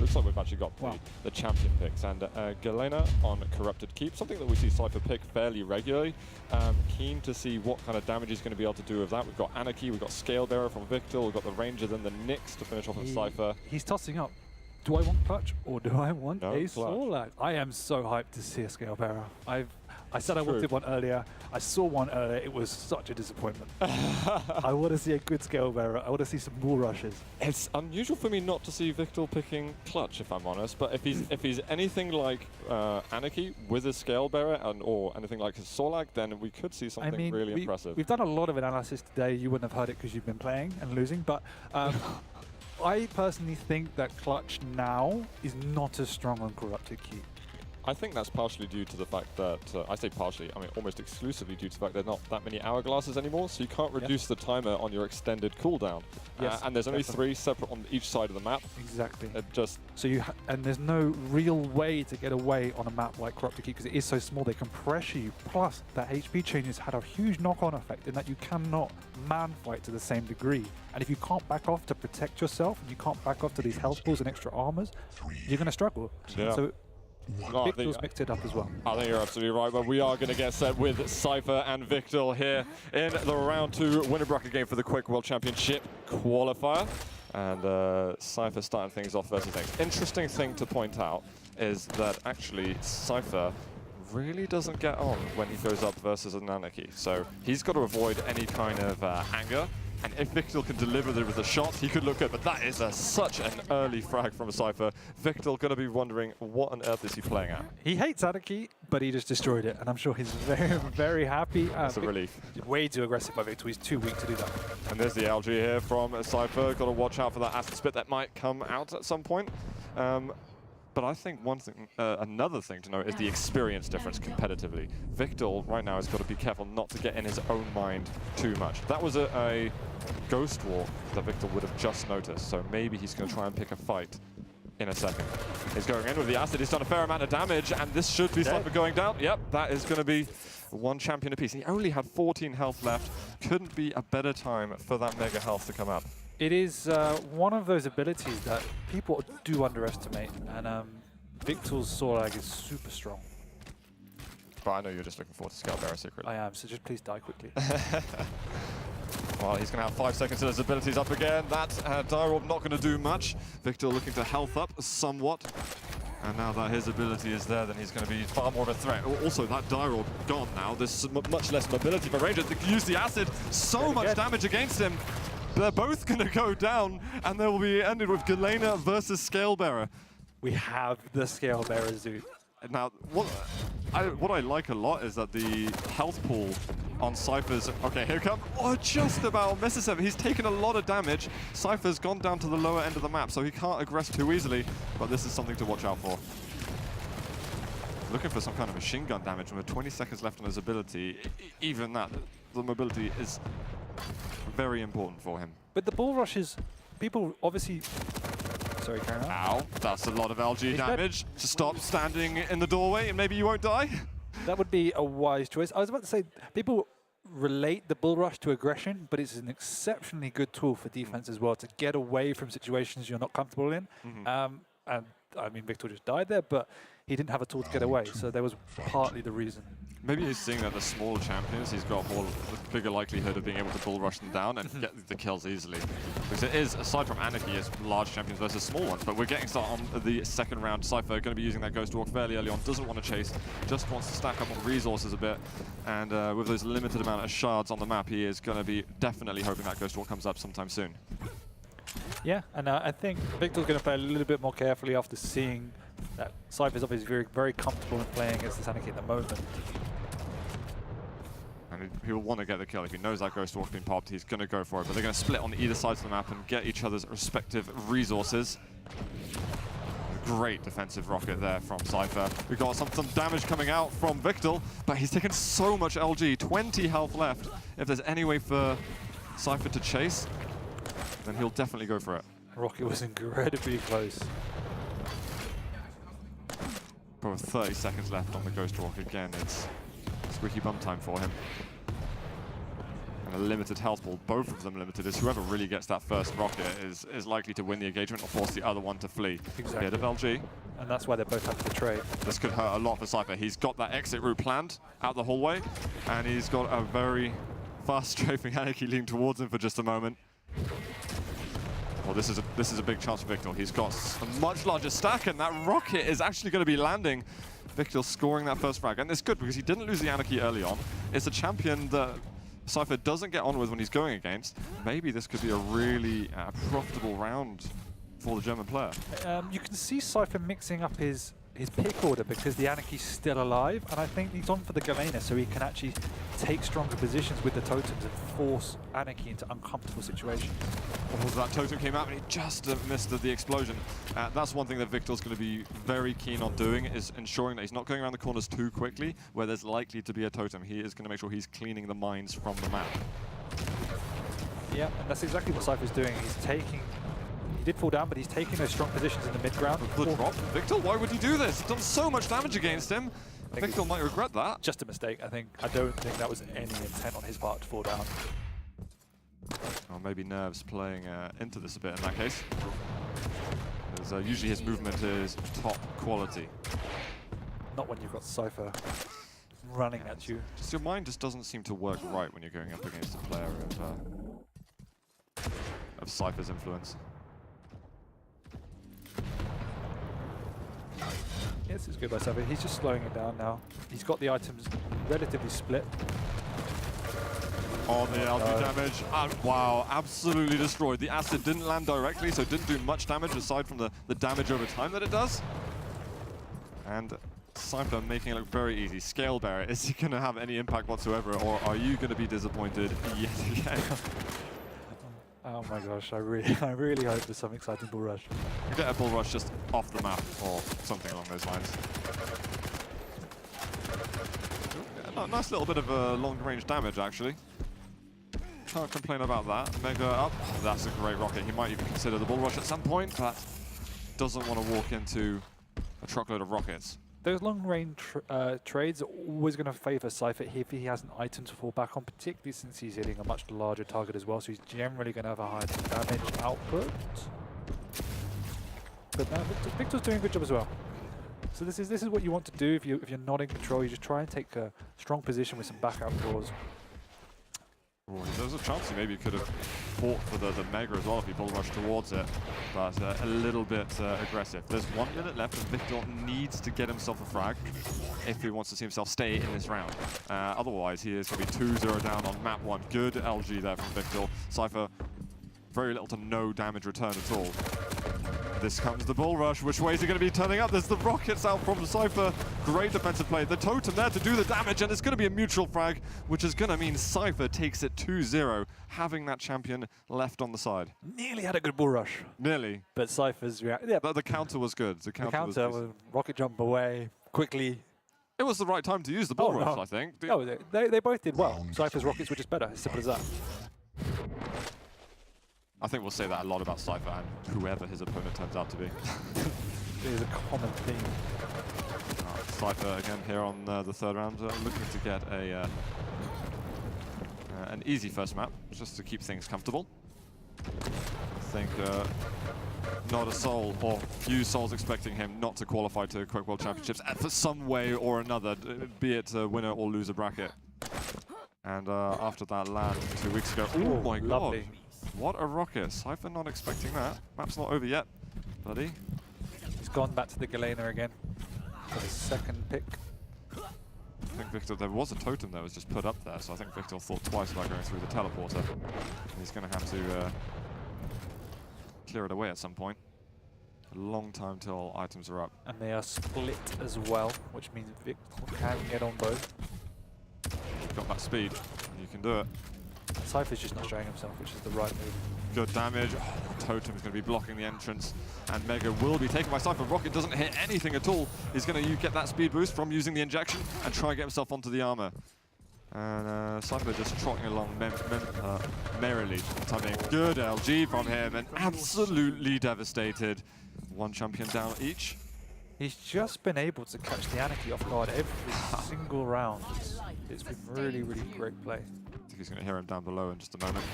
looks like we've actually got the champion picks. And Galena on Corrupted Keep, something that we see Cypher pick fairly regularly. Keen to see what kind of damage he's going to be able to do with that. We've got Anarchy, we've got Scalebearer from wichtL, we've got the Ranger, then the Nyx to finish off on Cypher. He's tossing up. Do I want Clutch or do I want a Sorlag? I am so hyped to see a Scalebearer. I said I wanted one earlier. I saw one earlier. It was such a disappointment. I want to see a good Scalebearer. I want to see some bull rushes. It's unusual for me not to see wichtL picking Clutch, if I'm honest. But if he's anything like Anarchy with a Scalebearer or anything like his Sorlag, then we could see something really impressive. We've done a lot of analysis today. You wouldn't have heard it because you've been playing and losing. But I personally think that Clutch now is not as strong on Corrupted Keep. I think that's partially due to the fact that, I say partially, I mean almost exclusively due to the fact there's not that many hourglasses anymore, so you can't reduce the timer on your extended cooldown. Yes, and there's only 3 separate on each side of the map. Exactly. So and there's no real way to get away on a map like Corrupted Keep because it is so small, they can pressure you. Plus, that HP change has had a huge knock-on effect in that you cannot man-fight to the same degree. And if you can't back off to protect yourself, and you can't back off to these health pools and extra armors, you're going to struggle. Yeah. So wichtL's mixed it up as well. I think you're absolutely right, but we are going to get set with Cypher and wichtL here in the round 2 winner bracket game for the Quake World Championship qualifier. And Cypher starting things off versus Nyx. Interesting thing to point out is that actually Cypher really doesn't get on when he goes up versus an Anarchy. So he's got to avoid any kind of anger. And if wichtL can deliver with the shots, he could look good. But that is such an early frag from a Cypher. wichtL going to be wondering, what on earth is he playing at? He hates Anarchy, but he just destroyed it. And I'm sure he's very, very happy. It's a relief. Way too aggressive by wichtL. He's too weak to do that. And there's the LG here from Cypher. Got to watch out for that acid spit that might come out at some point. But I think another thing to note is the experience difference competitively. wichtL right now has got to be careful not to get in his own mind too much. That was a ghost walk that wichtL would have just noticed, so maybe he's going to try and pick a fight in a second. He's going in with the acid. He's done a fair amount of damage, and this should be Cypher going down. Yep, that is going to be 1 champion apiece. He only had 14 health left. Couldn't be a better time for that mega health to come up. It is one of those abilities that people do underestimate, and wichtL's Sorlag is super strong. But I know you're just looking forward to Scalebearer secretly. I am, so just please die quickly. Well, he's going to have 5 seconds till his abilities up again. That Dire Orb not going to do much. wichtL looking to health up somewhat. And now that his ability is there, then he's going to be far more of a threat. Also, that Dire Orb gone now. There's much less mobility for Ranger. They can use the acid. So much damage against him. They're both going to go down, and they will be ended with Galena versus Scalebearer. We have the Scalebearer Zoo. Now, what I like a lot is that the health pool on Cypher's... Okay, here come... Oh, just about misses him. He's taken a lot of damage. Cypher's gone down to the lower end of the map, so he can't aggress too easily, but this is something to watch out for. Looking for some kind of machine gun damage with 20 seconds left on his ability. Even that, the mobility is very important for him. But the bull rushes, people obviously... Sorry, Karen. Ow, that's a lot of LG damage. To stop standing in the doorway and maybe you won't die. That would be a wise choice. I was about to say, people relate the bull rush to aggression, but it's an exceptionally good tool for defense as well to get away from situations you're not comfortable in. And I mean, wichtL just died there, but he didn't have a tool to get away, so there was partly the reason. Maybe he's seeing that the smaller champions, he's got a bigger likelihood of being able to bull rush them down and get the kills easily. Because it is, aside from Anarchy, it's large champions versus small ones. But we're getting started on the second round. Cypher going to be using that Ghost Walk fairly early on, doesn't want to chase, just wants to stack up on resources a bit. And with those limited amount of shards on the map, he is going to be definitely hoping that Ghost Walk comes up sometime soon. Yeah, and I think wichtL's going to play a little bit more carefully after seeing that Cypher's obviously very, very comfortable in playing against this Anarchy at the moment. And he will want to get the kill. If he knows that Ghost Walk's been popped, he's going to go for it. But they're going to split on either sides of the map and get each other's respective resources. Great defensive rocket there from Cypher. We've got some damage coming out from wichtL, but he's taken so much LG, 20 health left. If there's any way for Cypher to chase, then he'll definitely go for it. Rocket was incredibly close. But with 30 seconds left on the Ghost Walk again, it's squeaky bum time for him. and a limited health ball, both of them limited, is whoever really gets that first rocket is likely to win the engagement or force the other one to flee. Exactly. Bit of LG. And that's why they're both having to trade. This could hurt a lot for Cypher. He's got that exit route planned out the hallway, and he's got a very fast strafing Anarchy leading towards him for just a moment. Well, this is a big chance for wichtL. He's got a much larger stack, and that rocket is actually going to be landing. wichtL scoring that first frag, and it's good because he didn't lose the Anarchy early on. It's a champion that Cypher doesn't get on with when he's going against. Maybe this could be a really profitable round for the German player. You can see Cypher mixing up his pick order because the Anarchy's still alive, and I think he's on for the Galena so he can actually take stronger positions with the totems and force Anarchy into uncomfortable situations. Oh, that totem came out and he just missed the explosion. That's one thing that wichtL's going to be very keen on doing, is ensuring that he's not going around the corners too quickly where there's likely to be a totem. He is going to make sure he's cleaning the mines from the map. Yeah, and that's exactly what Cypher's doing. He's taking... He did fall down, but he's taking those strong positions in the mid-ground. Good drop. wichtL, why would he do this? He's done so much damage against him. wichtL might regret that. Just a mistake, I think. I don't think that was any intent on his part to fall down. Or maybe nerves playing into this a bit in that case. Because usually his movement is top quality. Not when you've got Cypher running at you. Just your mind just doesn't seem to work right when you're going up against a player of Cypher's influence. Yes, it's good by Cypher. He's just slowing it down now. He's got the items relatively split. On the LG damage, and wow, absolutely destroyed. The acid didn't land directly, so it didn't do much damage aside from the damage over time that it does. And Cypher making it look very easy. Scale Bearer, is he going to have any impact whatsoever, or are you going to be disappointed yet again? Oh my gosh, I really hope there's some exciting bull rush. You get a bull rush just off the map or something along those lines. A nice little bit of long-range damage, actually. Can't complain about that. Mega up. That's a great rocket. He might even consider the bull rush at some point, but doesn't want to walk into a truckload of rockets. Those long-range trades are always going to favour Cypher if he has an item to fall back on, particularly since he's hitting a much larger target as well, so he's generally going to have a higher damage output. But no, wichtL's doing a good job as well. So this is what you want to do if you're not in control. You just try and take a strong position with some backup draws. There was a chance he maybe could have fought for the Mega as well if he bull rushed towards it, but a little bit aggressive. There's 1 minute left and wichtL needs to get himself a frag if he wants to see himself stay in this round. Otherwise, he is going to be 2-0 down on map 1. Good LG there from wichtL. Cypher, very little to no damage return at all. This comes the bull rush. Which way is he going to be turning up? There's the rockets out from Cypher. Great defensive play. The totem there to do the damage, and it's going to be a mutual frag, which is going to mean Cypher takes it 2-0, having that champion left on the side. Nearly had a good bull rush. Nearly. But Cypher's reaction. Yeah, But the counter was good. The counter was rocket jump away quickly. It was the right time to use the bull rush, I think. Oh, they both did well. Cypher's rockets were just better. As simple as that. I think we'll say that a lot about Cypher and whoever his opponent turns out to be. It is a common theme. Cypher again here on the third round, looking to get an easy first map, just to keep things comfortable. I think not a soul, or few souls expecting him not to qualify to Quake World Championships for some way or another, be it a winner or loser bracket. And after that land 2 weeks ago, oh my god. What a rocket. Cypher not expecting that. Map's not over yet, buddy. He's gone back to the Galena again for the second pick. I think wichtL, there was a totem that was just put up there, so I think wichtL thought twice about going through the teleporter. He's going to have to clear it away at some point. A long time till items are up. And they are split as well, which means wichtL can get on both. You've got that speed, you can do it. Cypher's just not showing himself, which is the right move. Good damage. Oh, the totem is going to be blocking the entrance, and Mega will be taken by Cypher. Rocket doesn't hit anything at all. He's going to get that speed boost from using the injection and try and get himself onto the armor. And Cypher just trotting along merrily. Timing. Good LG from him, and absolutely devastated. One champion down each. He's just been able to catch the Anarchy off guard every single round. It's been really, really great play. think he's going to hear him down below in just a moment.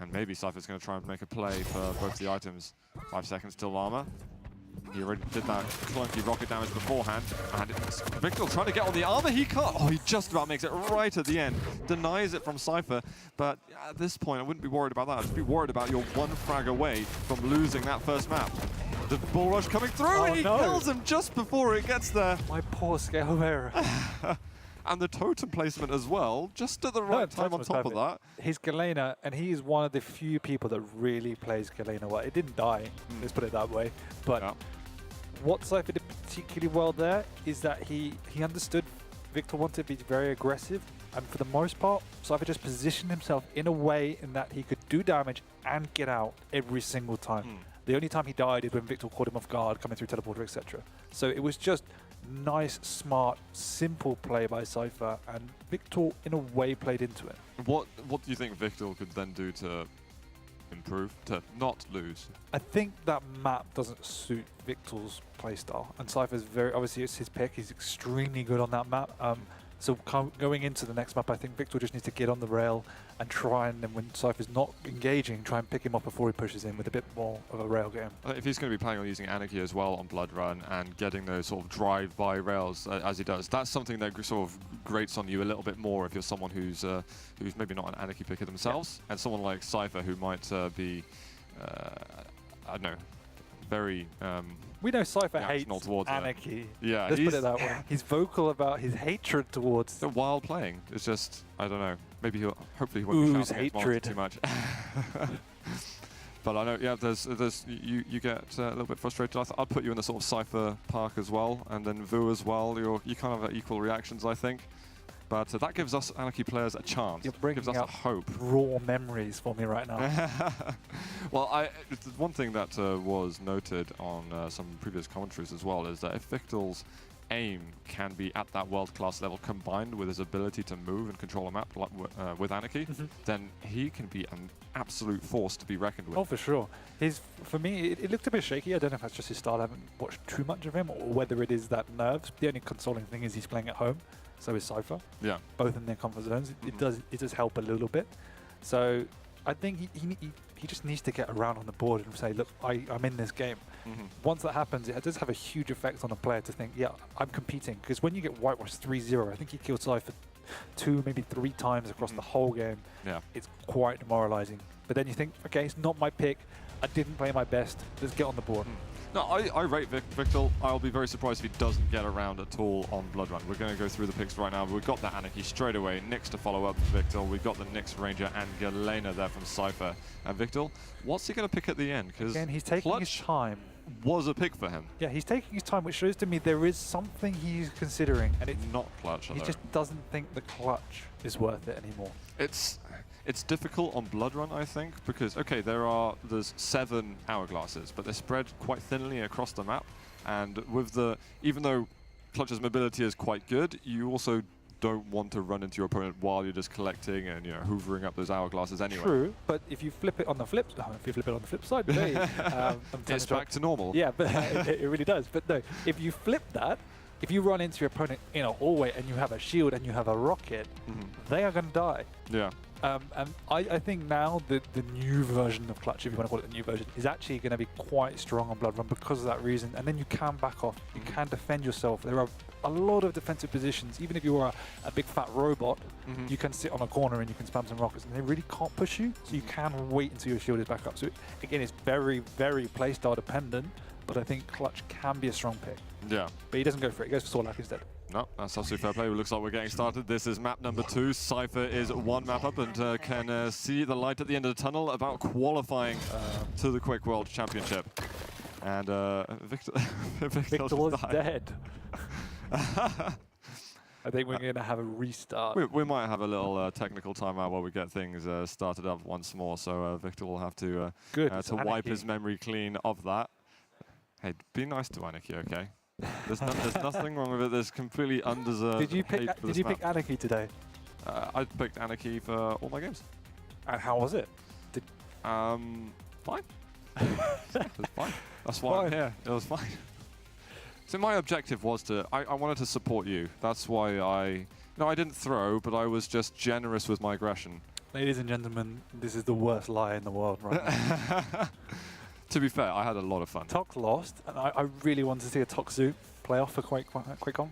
And maybe Cypher's going to try and make a play for both the items. 5 seconds till armor. He already did that clunky rocket damage beforehand. And it's wichtL trying to get on the armor. He can't. Oh, he just about makes it right at the end. Denies it from Cypher. But at this point, I wouldn't be worried about that. I'd just be worried about your 1 frag away from losing that first map. The bull rush coming through, and he kills him just before it gets there. My poor scale error. And the totem placement as well, just at the right time on top of that. He's Galena, and he is one of the few people that really plays Galena well. It didn't die, let's put it that way. But what Cypher did particularly well there is that he understood wichtL wanted to be very aggressive, and for the most part, Cypher just positioned himself in a way in that he could do damage and get out every single time. The only time he died is when wichtL caught him off guard, coming through teleporter, etc. So it was just nice, smart, simple play by Cypher, and wichtL in a way played into it. What do you think wichtL could then do to improve, to not lose? I think that map doesn't suit wichtL's playstyle, and Cypher's very, obviously it's his pick, he's extremely good on that map. So going into the next map, I think wichtL just needs to get on the rail and try and, when Cypher's not engaging, try and pick him up before he pushes in with a bit more of a rail game. If he's going to be planning on using Anarchy as well on Blood Run and getting those sort of drive-by rails as he does, that's something that sort of grates on you a little bit more if you're someone who's maybe not an Anarchy picker themselves, and someone like Cypher who might be, I don't know, very... we know Cypher hates Anarchy. Yeah, let's put it that way. He's vocal about his hatred towards... The wild playing. It's just, I don't know. Maybe hopefully he won't be shouting hatred too much. But I know, yeah, you get a little bit frustrated. I'd put you in the sort of Cypher park as well, and then Vu as well. You kind of have equal reactions, I think. But that gives us Anarchy players a chance. You're bringing gives us a hope. Raw memories for me right now. Well, one thing that was noted on some previous commentaries as well is that if wichtL's aim can be at that world-class level combined with his ability to move and control a map like, with Anarchy, then he can be an absolute force to be reckoned with. Oh, for sure. For me, it looked a bit shaky. I don't know if that's just his style. I haven't watched too much of him, or whether it is that nerves. The only consoling thing is he's playing at home. So is Cypher. Yeah. Both in their comfort zones. It does help a little bit. So I think he just needs to get around on the board and say, look, I'm in this game. Once that happens, it does have a huge effect on a player to think, yeah, I'm competing. Because when you get whitewashed 3-0, I think he killed Cypher 2, maybe 3 times across the whole game. Yeah. It's quite demoralizing. But then you think, okay, it's not my pick. I didn't play my best. Let's get on the board. No, I rate wichtL. I'll be very surprised if he doesn't get around at all on Blood Run. We're going to go through the picks right now. We've got that Anarchy straight away. Nyx to follow up wichtL. We've got the Nyx Ranger and Galena there from Cypher. And wichtL, what's he going to pick at the end? Because again, he's taking his time. Was a pick for him. Yeah, he's taking his time, which shows to me there is something he's considering, and it's not clutch. He just doesn't think the clutch is worth it anymore. It's difficult on Blood Run, I think, because okay, there's 7 hourglasses, but they're spread quite thinly across the map, and with even though Clutch's mobility is quite good, you also don't want to run into your opponent while you're just collecting and hoovering up those hourglasses anyway. True, but if you flip it on the flip side, it's back to normal. Yeah, but it really does. But no, if you flip that, if you run into your opponent in a hallway and you have a shield and you have a rocket, they are going to die. Yeah. And I think now the new version of Clutch, if you want to call it the new version, is actually going to be quite strong on Blood Run because of that reason. And then you can back off. You can defend yourself. There are a lot of defensive positions. Even if you are a big fat robot, you can sit on a corner and you can spam some rockets, and they really can't push you. So you can wait until your shield is back up. So again, it's very, very playstyle dependent. But I think Clutch can be a strong pick. Yeah. But he doesn't go for it. He goes for Sorlak instead. No, that's absolutely fair play. It looks like we're getting started. This is map number 2. Cypher is 1 map up and can see the light at the end of the tunnel about qualifying to the Quake World Championship. And wichtL is dead. I think we're going to have a restart. We might have a little technical timeout while we get things started up once more. So wichtL will have to wipe his memory clean of that. Hey, be nice to Anarchy, okay? There's nothing wrong with it. There's completely undeserved. Did you pick Anarchy today? I picked Anarchy for all my games. And how was it? Fine. It was fine. That's why I'm here. It was fine. So my objective was I wanted to support you. That's why I No, I didn't throw, but I was just generous with my aggression. Ladies and gentlemen, this is the worst lie in the world right now. To be fair, I had a lot of fun. Tok lost, and I really wanted to see a Tok Zoo playoff for QuakeCon.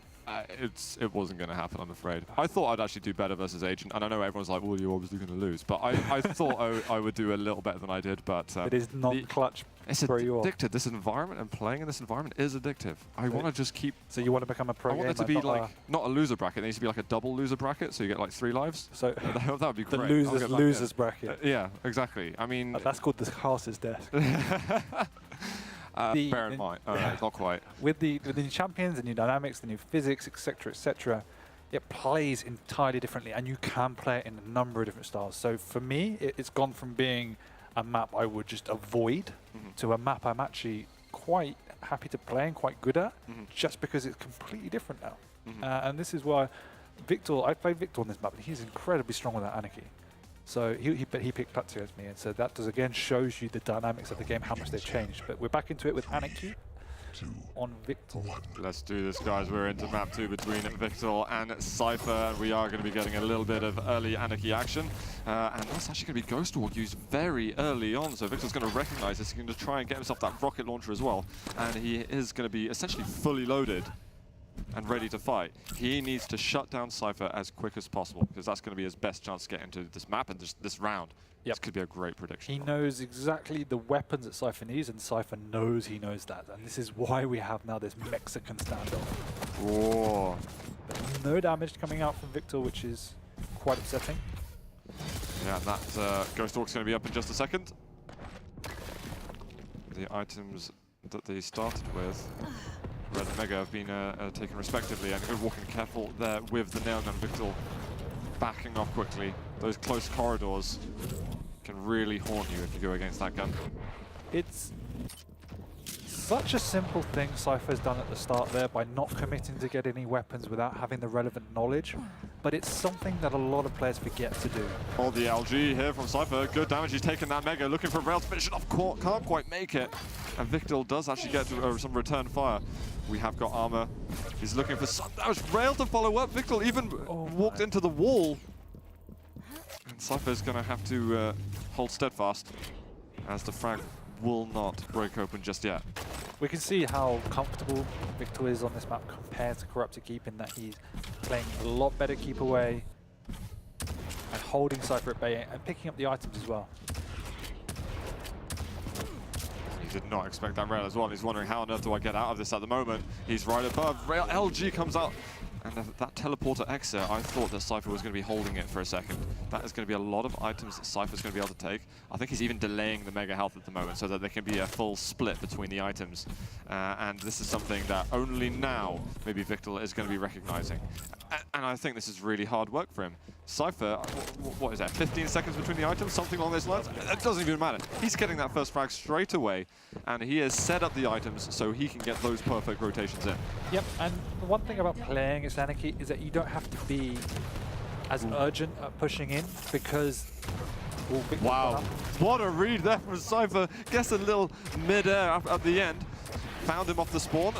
It wasn't going to happen, I'm afraid. I thought I'd actually do better versus Agent, and I know everyone's like, well, you're obviously going to lose. But I thought I would do a little better than I did. But it is not clutch. It's addictive. This environment and playing in this environment is addictive. I want to just keep... So you want to become a pro I want it to be like, not a loser bracket. It needs to be like a double loser bracket, so you get like 3 lives. So that would be the great. losers bracket. Yeah, exactly. I mean... that's called the Casters desk. Bear in mind. Not quite. With the new champions, the new dynamics, the new physics, etc., it plays entirely differently, and you can play it in a number of different styles. So for me, it's gone from being a map I would just avoid to a map I'm actually quite happy to play and quite good at, just because it's completely different now. And this is why I played Victor on this map, and he's incredibly strong with that Anarchy. So he picked Platzi as me, and so that does again shows you the dynamics of the game, how much they've changed. But we're back into it with Anarchy on Victor. Let's do this, guys. We're into map 2 between Victor and Cypher, and we are going to be getting a little bit of early Anarchy action. And that's actually going to be Ghost Walk used very early on, so Victor's going to recognize this. He's going to try and get himself that rocket launcher as well, and he is going to be essentially fully loaded and ready to fight. He needs to shut down Cypher as quick as possible, because that's going to be his best chance to get into this map and this round. This could be a great prediction. He knows exactly the weapons that Cypher needs, and Cypher knows he knows that. And this is why we have now this Mexican standoff. Whoa. No damage coming out from Victor, which is quite upsetting. Yeah, and that Ghost Walk's going to be up in just a second. The items that they started with, Red and Mega, have been taken respectively, and good walking careful there with the nail gun. Victor backing off quickly. Those close corridors can really haunt you if you go against that gun. It's such a simple thing Cypher's done at the start there by not committing to get any weapons without having the relevant knowledge, but it's something that a lot of players forget to do. Oh, the LG here from Cypher. Good damage. He's taken that Mega, looking for Rail to finish it off. Can't quite make it. And Victor does actually get some return fire. We have got armor. He's looking for some damage. Rail to follow up. Victor even walked into the wall. And Cypher's going to have to hold steadfast, as the frag will not break open just yet. We can see how comfortable Victor is on this map compared to Corrupted Keep, in that he's playing a lot better keep away and holding Cypher at bay and picking up the items as well. He did not expect that Rail as well. He's wondering, how on earth do I get out of this at the moment? He's right above. Rail LG comes out. And that teleporter exit, I thought that Cypher was going to be holding it for a second. That is going to be a lot of items that Cypher's going to be able to take. I think he's even delaying the Mega Health at the moment so that there can be a full split between the items. And this is something that only now maybe Victor is going to be recognizing. And I think this is really hard work for him. Cypher, what is that, 15 seconds between the items? Something along those lines? It doesn't even matter. He's getting that first frag straight away, and he has set up the items so he can get those perfect rotations in. Yep, and the one thing about playing as Anarchy is that you don't have to be as urgent at pushing in, because... Wow, what a read there from Cypher. Gets a little mid-air at the end. Found him off the spawn.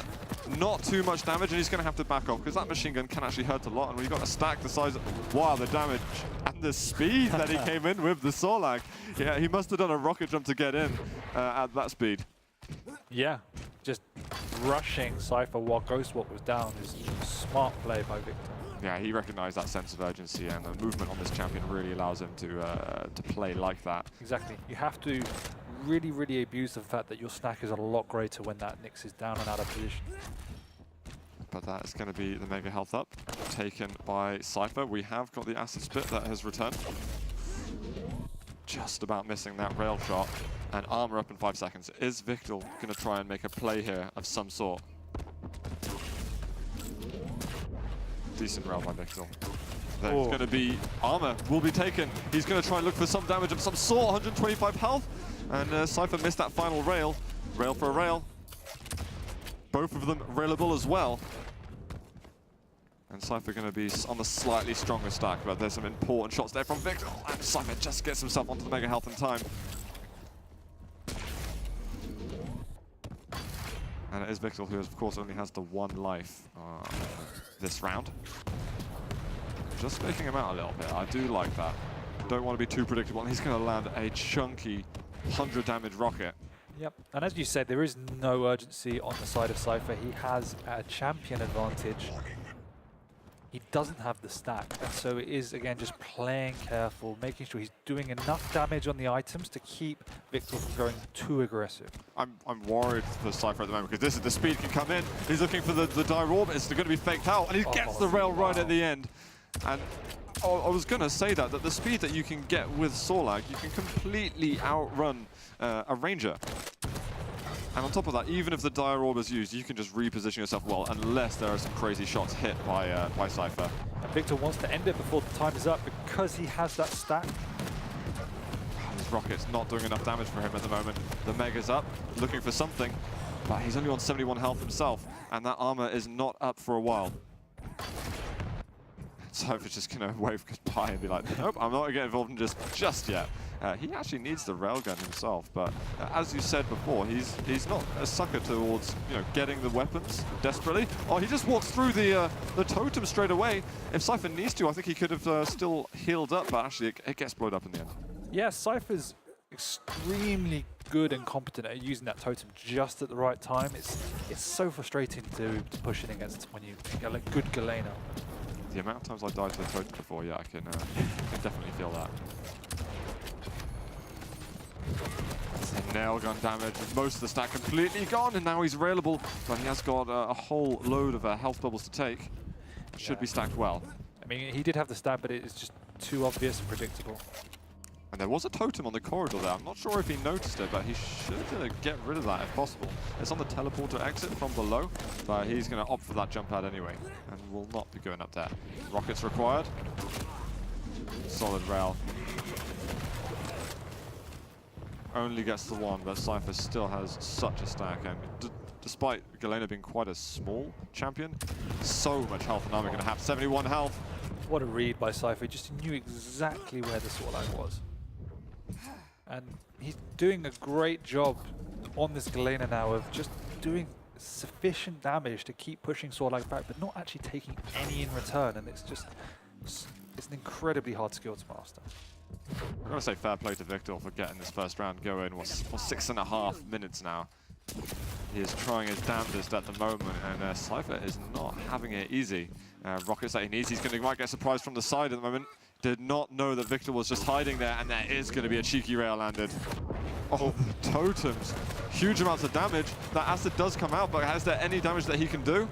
Not too much damage, and he's going to have to back off, because that machine gun can actually hurt a lot, and we've got a stack the size of... Wow, the damage and the speed that he came in with, the Sorlag. Yeah, he must have done a rocket jump to get in at that speed. Yeah, just rushing Cypher while Ghost Walk was down is smart play by Victor. Yeah, he recognized that sense of urgency, and the movement on this champion really allows him to play like that. Exactly. You have to really abuse the fact that your stack is a lot greater when that Nyx is down and out of position. But that is going to be the Mega Health up, taken by Cypher. We have got the Acid Spit that has returned. Just about missing that rail shot, and armor up in 5 seconds. Is Victor going to try and make a play here of some sort? Decent rail by Victor. There's going to be armor will be taken. He's going to try and look for some damage of some sort. 125 health, and Cypher missed that final rail. Rail for a rail. Both of them railable as well. And Cypher going to be on the slightly stronger stack, but there's some important shots there from Victor. And Cypher just gets himself onto the Mega Health in time. And it is Victor who, of course, only has the 1 life this round. just faking him out a little bit. I do like that. Don't want to be too predictable. And he's going to land a chunky 100 damage rocket. Yep, and as you said, there is no urgency on the side of Cypher. He has a champion advantage. He doesn't have the stack, and so it is, again, just playing careful, making sure he's doing enough damage on the items to keep wichtL from going too aggressive. I'm worried for Cypher at the moment, because the speed can come in. He's looking for the dire orb. It's going to be faked out, and he gets the rail right at the end. And I was going to say that the speed that you can get with Sorlag, you can completely outrun a Ranger. And on top of that, even if the dire orb is used, you can just reposition yourself well, unless there are some crazy shots hit by Cypher. And wichtL wants to end it before the time is up because he has that stack. His rocket's not doing enough damage for him at the moment. The Mega's up, looking for something, but he's only on 71 health himself, and that armor is not up for a while. Cypher's just going to wave goodbye and be like, nope, I'm not going to get involved in just yet. He actually needs the railgun himself, but as you said before, he's not a sucker towards getting the weapons desperately. Oh, he just walks through the totem straight away. If Cypher needs to, I think he could have still healed up, but actually it gets blown up in the end. Yeah, Cypher's extremely good and competent at using that totem just at the right time. It's so frustrating to push in against when you get a good Galena. The amount of times I died to a totem before, yeah, I can definitely feel that. Nail gun damage, most of the stack completely gone, and now he's railable, but he has got a whole load of health bubbles to take. Should be stacked well. I mean, he did have the stab, but it's just too obvious and predictable. And there was a totem on the corridor there. I'm not sure if he noticed it, but he should get rid of that if possible. It's on the teleporter exit from below, but he's going to opt for that jump pad anyway, and will not be going up there. Rockets required. Solid rail. Only gets the one, but Cypher still has such a stack, and despite Galena being quite a small champion, so much health and armor going to have 71 health. What a read by Cypher, just knew exactly where the Sorlag was. And he's doing a great job on this Galena now of just doing sufficient damage to keep pushing Sorlag back, but not actually taking any in return, and it's an incredibly hard skill to master. I'm going to say fair play to wichtL for getting this first round going. We're 6.5 minutes now. He is trying his damnedest at the moment, and Cypher is not having it easy. Rockets that he needs, might get surprised from the side at the moment. Did not know that wichtL was just hiding there, and there is going to be a cheeky rail landed. Oh, the totems. Huge amounts of damage. That acid does come out, but is there any damage that he can do?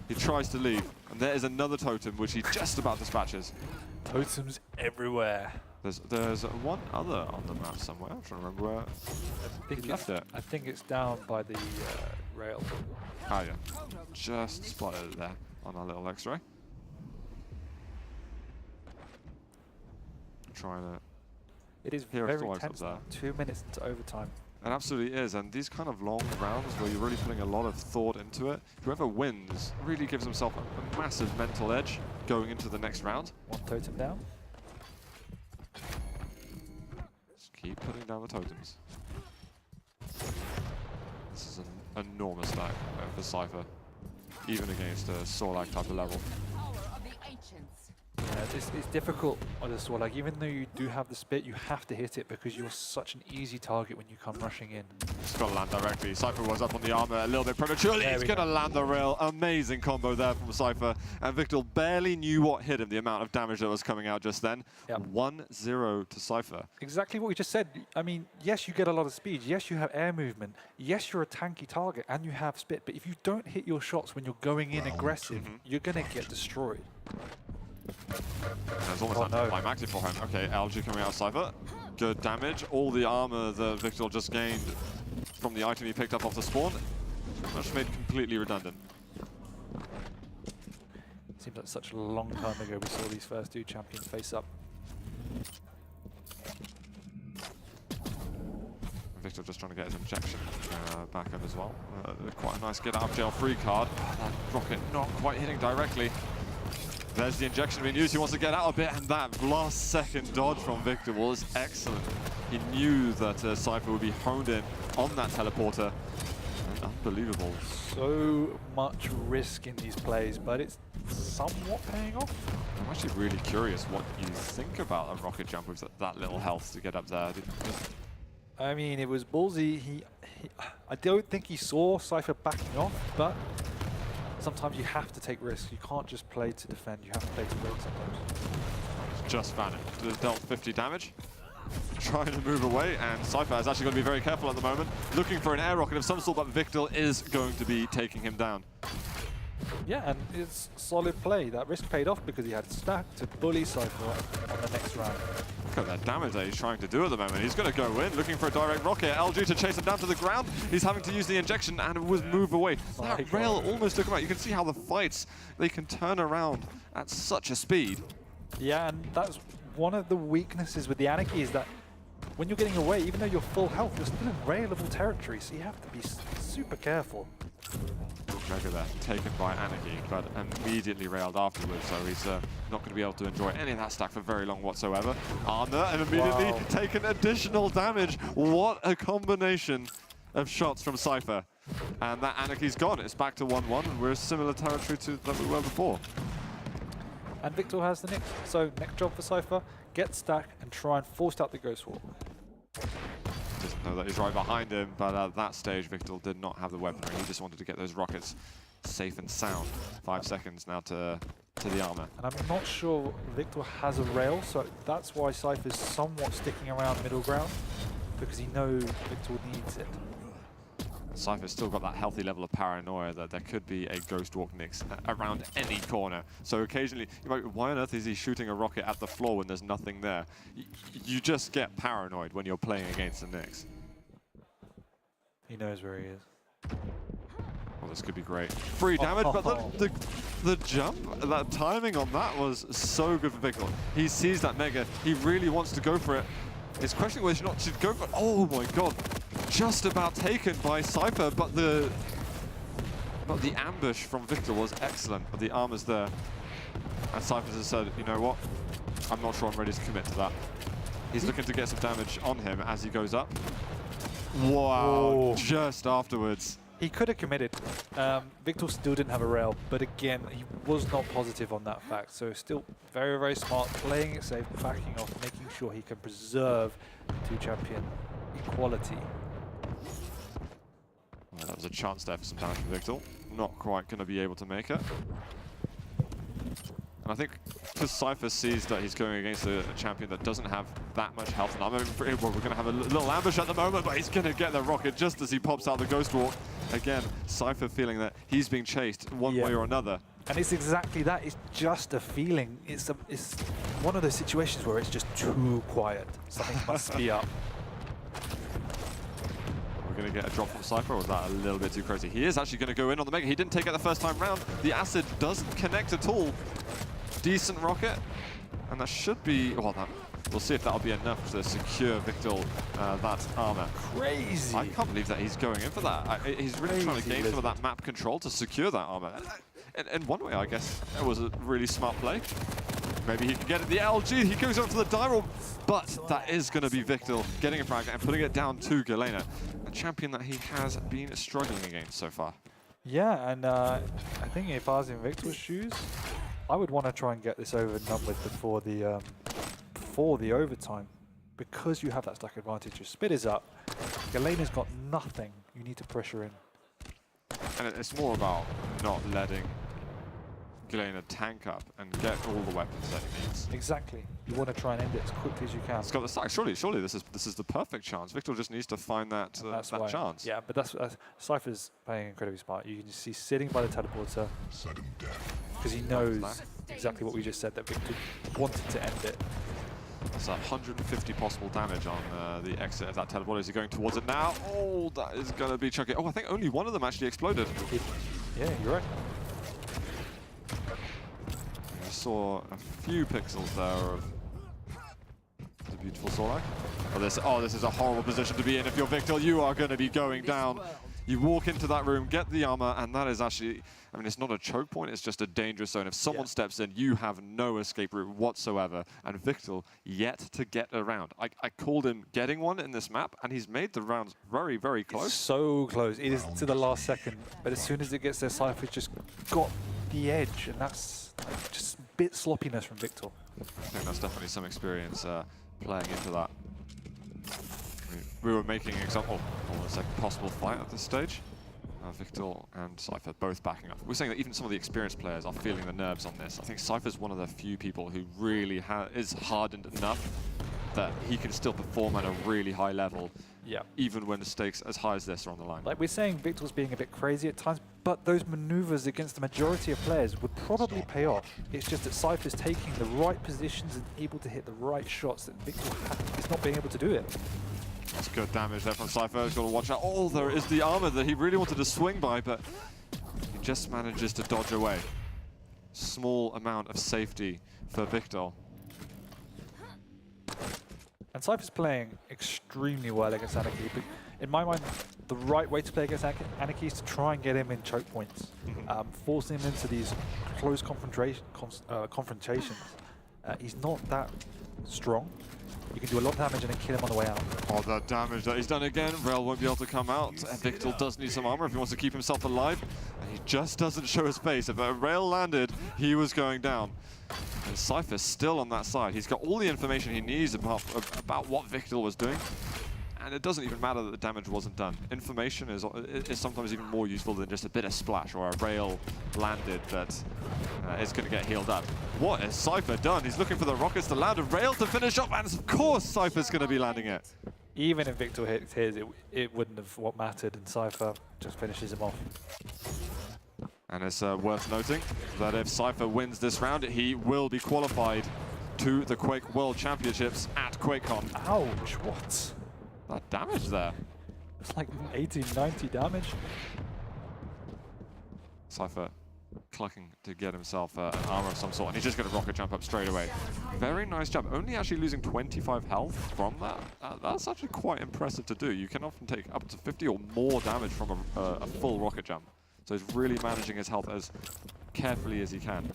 He tries to leave, and there is another totem, which he just about dispatches. Totems everywhere. There's one other on the map somewhere. I'm trying to remember where he left it. I think it's down by the rail. Oh yeah, just spotted it there on our little X-ray. Trying to. It is very tense now. 2 minutes into overtime. It absolutely is, and these kind of long rounds where you're really putting a lot of thought into it, whoever wins really gives himself a massive mental edge going into the next round. One totem down. Just keep putting down the totems. This is an enormous stack for Cypher, even against a Sorlag type of level. It's difficult on the Sorlag. Even though you do have the spit, you have to hit it because you're such an easy target when you come rushing in. Just got to land directly. Cypher was up on the armor a little bit prematurely. He's going to land the rail. Amazing combo there from Cypher. And wichtL barely knew what hit him, the amount of damage that was coming out just then. Yep. 1-0 to Cypher. Exactly what we just said. I mean, yes, you get a lot of speed. Yes, you have air movement. Yes, you're a tanky target and you have spit. But if you don't hit your shots when you're going in aggressive, you're going to get destroyed. There's almost anticlimactic for him. Okay, LG coming out of Cypher. Good damage. All the armor that wichtL just gained from the item he picked up off the spawn, much made completely redundant. Seems like such a long time ago we saw these first two champions face up. wichtL just trying to get his injection back up as well. Quite a nice get out of jail free card. That rocket not quite hitting directly. There's the injection being used. He wants to get out a bit, and that last second dodge from wichtL was excellent. He knew that Cypher would be honed in on that teleporter. Unbelievable. So much risk in these plays, but it's somewhat paying off. I'm actually really curious what you think about a rocket jump with that little health to get up there. I mean, it was ballsy. I don't think he saw Cypher backing off, but sometimes you have to take risks. You can't just play to defend. You have to play to win sometimes. Just vanished. Dealt 50 damage. Trying to move away, and Cypher is actually going to be very careful at the moment. Looking for an air rocket of some sort, but wichtL is going to be taking him down. Yeah, and it's solid play. That risk paid off because he had stack to bully Cypher on the next round. Look at that damage that he's trying to do at the moment. He's going to go in, looking for a direct rocket. LG to chase him down to the ground. He's having to use the injection and was move away. That rail almost took him out. You can see how the fights, they can turn around at such a speed. Yeah, and that's one of the weaknesses with the Anarchy is that when you're getting away, even though you're full health, you're still in railable territory, so you have to be super careful. Mega there, taken by Anarchy, but immediately railed afterwards, so he's not going to be able to enjoy any of that stack for very long whatsoever. Armor, and immediately taken additional damage. What a combination of shots from Cypher. And that Anarchy's gone. It's back to 1-1, and we're in similar territory to that we were before. And wichtL has the next. So next job for Cypher, get stack and try and force out the Ghost Walk. Doesn't know that he's right behind him, but at that stage, wichtL did not have the weaponry. He just wanted to get those rockets safe and sound. 5 seconds now to the armor. And I'm not sure wichtL has a rail, so that's why Cypher's somewhat sticking around middle ground, because he knows wichtL needs it. Cypher's still got that healthy level of paranoia that there could be a Ghost Walk Nyx around any corner. So occasionally, you might, why on earth is he shooting a rocket at the floor when there's nothing there? You just get paranoid when you're playing against the Nyx. He knows where he is. Well, this could be great. Free damage, but the jump, that timing on that was so good for wichtL. He sees that Mega, he really wants to go for it. He's questioning whether he should go for it. Oh my god. Just about taken by Cypher, but the ambush from wichtL was excellent. But the armor's there, and Cypher has said, you know what? I'm not sure I'm ready to commit to that. He's looking to get some damage on him as he goes up. Wow! Just afterwards. He could have committed. wichtL still didn't have a rail, but again, he was not positive on that fact. So still very, very smart, playing it safe, backing off, making sure he can preserve two-champion equality. Well, that was a chance there for some damage from wichtL. Not quite going to be able to make it. And I think because Cypher sees that he's going against a champion that doesn't have that much health and armor, well, we're going to have a little ambush at the moment, but he's going to get the rocket just as he pops out the Ghost Walk. Again, Cypher feeling that he's being chased one way or another. And it's exactly that. It's just a feeling. It's one of those situations where it's just too quiet. Something must be up. Going to get a drop from Cypher, or was that a little bit too crazy? He is actually going to go in on the Mega. He didn't take it the first time round. The acid doesn't connect at all. Decent rocket, and that should be, well, we'll see if that'll be enough to secure wichtL that armor. Crazy! I can't believe that he's going in for that. He's really trying to gain some of that map control to secure that armor. In one way, I guess, it was a really smart play. Maybe he can get it. The LG, he goes over to the die roll, but that is going to be wichtL getting a frag and putting it down to Galena, a champion that he has been struggling against so far. Yeah, and I think if I was in wichtL's shoes, I would want to try and get this over and done with before the overtime, because you have that stack advantage. Your spit is up. Galena's got nothing. You need to pressure in. And it's more about not letting Galena tank up and get all the weapons that he needs. Exactly. You want to try and end it as quickly as you can. It's got the stack. Surely this is the perfect chance. wichtL just needs to find that chance. Yeah, but that's Cypher's playing incredibly smart. You can see sitting by the teleporter because he knows exactly what we just said, that wichtL wanted to end it. That's 150 possible damage on the exit of that teleporter. Is he going towards it now? Oh, that is going to be chunky. Oh, I think only one of them actually exploded. Yeah, you're right. I saw a few pixels there of the beautiful Sorak. Oh, this is a horrible position to be in. If you're wichtL, you are going to be going down. You walk into that room, get the armor, and that is actually, I mean, it's not a choke point, it's just a dangerous zone. If someone steps in, you have no escape route whatsoever. And wichtL yet to get around. I called him getting one in this map, and he's made the rounds very, very close. It's so close. It is to the last second, but as soon as it gets there, Cypher's just got the edge, and that's like, just a bit sloppiness from wichtL. I think that's definitely some experience playing into that. I mean, we were making an example, almost like a possible fight at this stage. wichtL and Cypher both backing up. We're saying that even some of the experienced players are feeling the nerves on this. I think Cypher's one of the few people who really is hardened enough that he can still perform at a really high level, even when the stakes as high as this are on the line. Like we're saying, wichtL's being a bit crazy at times, but those maneuvers against the majority of players would probably pay off. It's just that Cypher's taking the right positions and able to hit the right shots that wichtL is not being able to do it. That's good damage there from Cypher. He's got to watch out. Oh, there is the armor that he really wanted to swing by, but he just manages to dodge away. Small amount of safety for wichtL. And Cypher's playing extremely well against Anarchy, but in my mind, the right way to play against Anarchy is to try and get him in choke points, forcing him into these close confrontations. He's not that strong. You can do a lot of damage and then kill him on the way out. Oh, the damage that he's done again. Rail won't be able to come out. And wichtL does need some armor if he wants to keep himself alive. And he just doesn't show his face. If a Rail landed, he was going down. And Cypher's still on that side. He's got all the information he needs about what wichtL was doing. And it doesn't even matter that the damage wasn't done. Information is sometimes even more useful than just a bit of splash or a Rail landed that is going to get healed up. What has Cypher done? He's looking for the rockets to land, a Rail to finish off, and of course Cypher's going to be landing it. Even if wichtL hits his, it wouldn't have what mattered, and Cypher just finishes him off. And it's worth noting that if Cypher wins this round, he will be qualified to the Quake World Championships at QuakeCon. Ouch, what? That damage there. It's like 80, 90 damage. Cypher clucking to get himself an armor of some sort, and he's just going to rocket jump up straight away. Very nice jump. Only actually losing 25 health from that. That's actually quite impressive to do. You can often take up to 50 or more damage from a full rocket jump. So he's really managing his health as carefully as he can.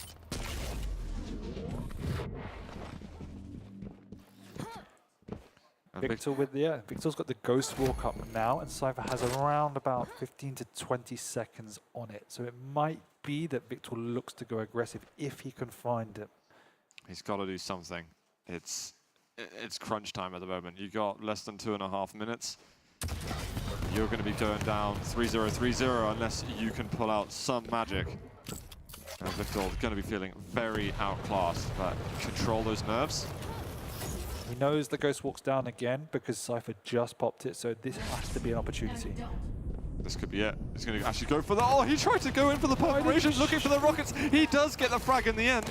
wichtL with wichtL's got the Ghost Walk up now, and Cypher has around about 15 to 20 seconds on it. So it might be that wichtL looks to go aggressive if he can find it. He's got to do something. It's crunch time at the moment. You got less than 2.5 minutes. You're going to be going down 3-0, 3-0 unless you can pull out some magic. And wichtL's going to be feeling very outclassed, but control those nerves. He knows the Ghost Walk's down again because Cypher just popped it, so this has to be an opportunity. This could be it. He's going to actually go for the... Oh, he tried to go in for the perforation, looking for the rockets. He does get the frag in the end.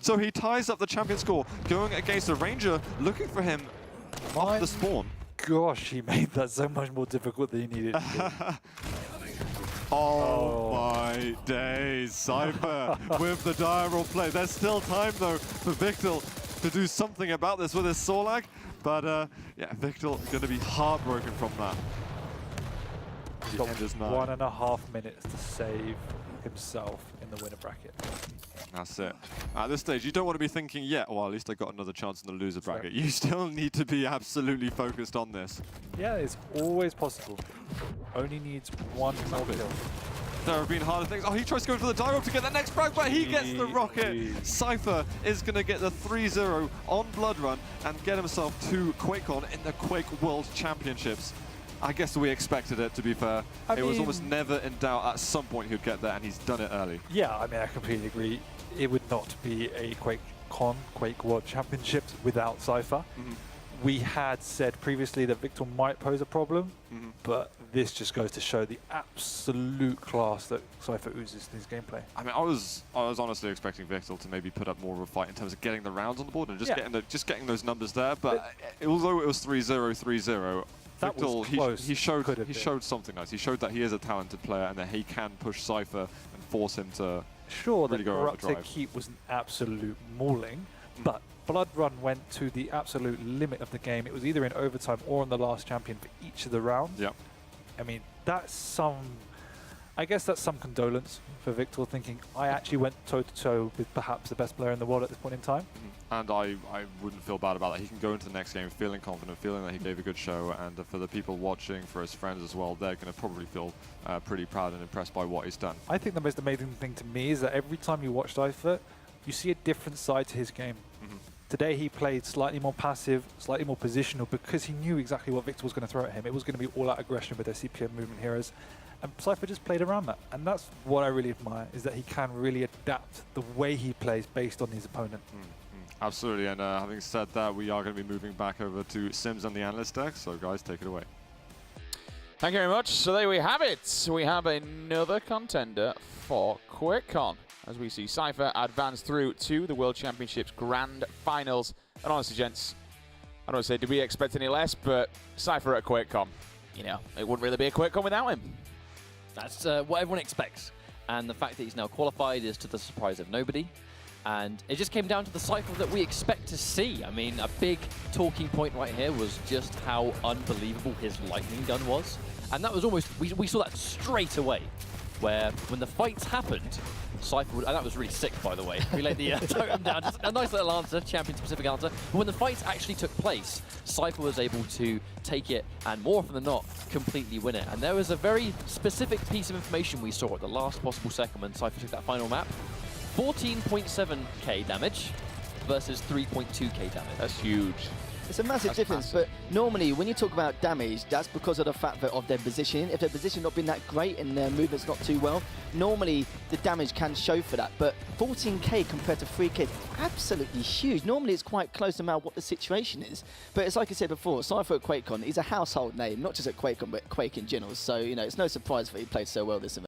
So he ties up the champion score, going against the Ranger, looking for him off the spawn. Gosh, he made that so much more difficult than he needed to. Oh my days, Cypher with the diagonal play. There's still time though for wichtL to do something about this with his Sorlag, but yeah, wichtL going to be heartbroken from that. He's got 1.5 minutes to save himself in the winner bracket. That's it. At this stage, you don't want to be thinking, yeah, well, at least I got another chance in the loser bracket. You still need to be absolutely focused on this. Yeah, it's always possible. Only needs one more kill. There have been harder things. Oh, he tries to go for the dive to get the next frag, but he gets the rocket. Cypher is going to get the 3-0 on Blood Run and get himself to QuakeCon in the Quake World Championships. I guess we expected it, to be fair. It was almost never in doubt at some point he'd get there, and he's done it early. Yeah, I mean, I completely agree. It would not be a QuakeCon, Quake World Championships without Cypher. We had said previously that wichtL might pose a problem, but this just goes to show the absolute class that Cypher oozes in his gameplay. I mean, I was honestly expecting wichtL to maybe put up more of a fight in terms of getting the rounds on the board and just getting those numbers there. But although it was 3-0, 3-0, wichtL, he showed something nice. He showed that he is a talented player and that he can push Cypher and force him to really go over the drive. Keep was an absolute mauling, but Blood Run went to the absolute limit of the game. It was either in overtime or on the last champion for each of the rounds. Yeah. I mean, that's some, I guess that's some condolence for wichtL, thinking I actually went toe-to-toe with perhaps the best player in the world at this point in time. And I wouldn't feel bad about that. He can go into the next game feeling confident, feeling that he gave a good show, and for the people watching, for his friends as well, they're going to probably feel pretty proud and impressed by what he's done. I think the most amazing thing to me is that every time you watch Cypher, you see a different side to his game. Today he played slightly more passive, slightly more positional, because he knew exactly what wichtL was going to throw at him. It was going to be all-out aggression with their CPM movement heroes. And Cypher just played around that. And that's what I really admire, is that he can really adapt the way he plays based on his opponent. Absolutely, and having said that, we are going to be moving back over to Sims and the analyst deck, so guys, take it away. Thank you very much. So there we have it. We have another contender for QuakeCon, as we see Cypher advance through to the World Championships Grand Finals. And honestly, gents, I don't want to say, did we expect any less, but Cypher at QuakeCon, you know, it wouldn't really be a QuakeCon without him. That's what everyone expects. And the fact that he's now qualified is to the surprise of nobody. And it just came down to the Cypher that we expect to see. I mean, a big talking point right here was just how unbelievable his lightning gun was. And that was almost, we saw that straight away, where when the fights happened, Cypher would, and that was really sick, by the way. We laid the totem down, just a nice little answer, champion-specific answer. But when the fights actually took place, Cypher was able to take it, and more often than not, completely win it. And there was a very specific piece of information we saw at the last possible second when Cypher took that final map. 14.7k damage versus 3.2k damage. That's huge. It's a massive difference, but normally when you talk about damage, that's because of the fact that of their positioning. If their position not been that great and their movement's not too well, normally the damage can show for that. But 14k compared to 3k, absolutely huge. Normally it's quite close no matter what the situation is. But it's like I said before, Cypher at QuakeCon, he's a household name, not just at QuakeCon, but Quake in general. So, you know, it's no surprise that he played so well this event.